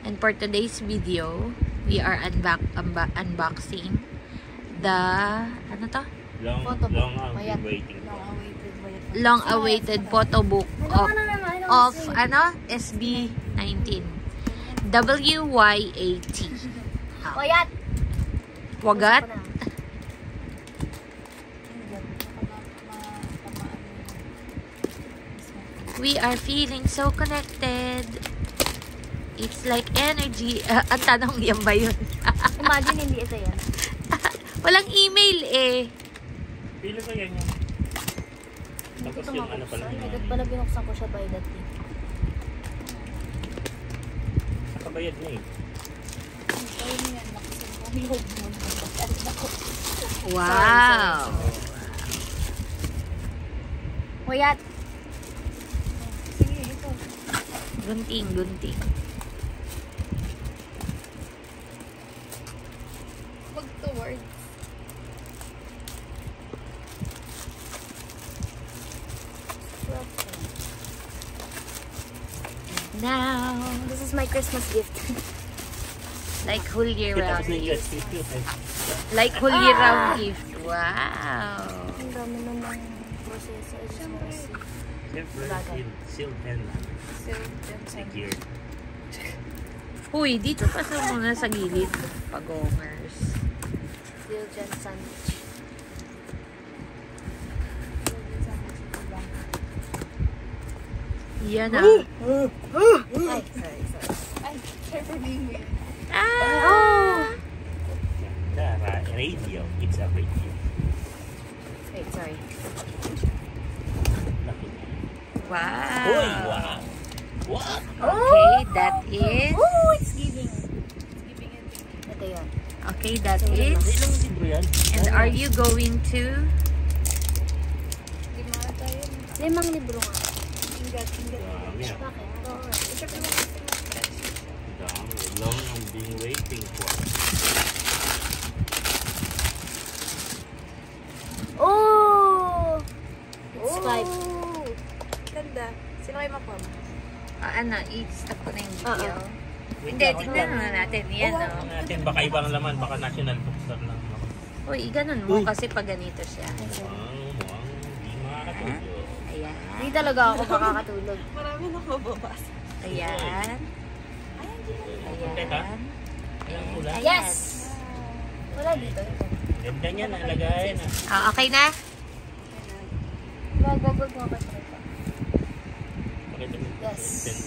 And for today's video, we are unboxing the ano to? Long-awaited photobook of ano? SB19 WYAT. WYAT. WYAT? We are feeling so connected. It's like energy. Ang tanong, yan ba yun? Imagine hindi ito yan. Walang email eh. Pili ko yan yan. Tapos yung ano pala. Agad pala binuksan ko siya by that day. Nakabayad na eh. Wow. WYAT. Gunting. Wag towards. Now, This is my Christmas gift. like whole year round Tapos na yung gift. Like whole year round gift. Wow. Ang dami naman proseso. Siyempre, sealed and secure. Uy, dito pa sa muna sa gilid. Pagongers. Diligent sandwich. Yan ah. Ay, sorry. Ay, sorry for being weird. Ah! The radio. It's a radio. Wait, sorry. Wow. Uy, wow. What? Okay, that is... Oh, it's giving. It's giving it. Ito yun. Okay, that is... Ilang libro yan? And are you going to... 5 libro nga. Dami ah. Bakit? Dami. Long ang being waiting for. Oh! It's 5. Ganda. Sino kayo makuha? ano, i-stop ko na yung video. Wait Hindi, lang, tignan mo natin. Yan, no? natin. Baka ibang laman. Baka national bookstore lang. Uy, ganun mo kasi pag ganito siya. Mukhang di makakatulog. Ayan. Hindi talaga ako makakatulog. Marami na ako babasa. Ayan. Teka. Ayan. Ilang kulay? Yes! Wala dito. Ganda niya nalagay na. Okay na? Wag mo ka. Pakita mo. Yes.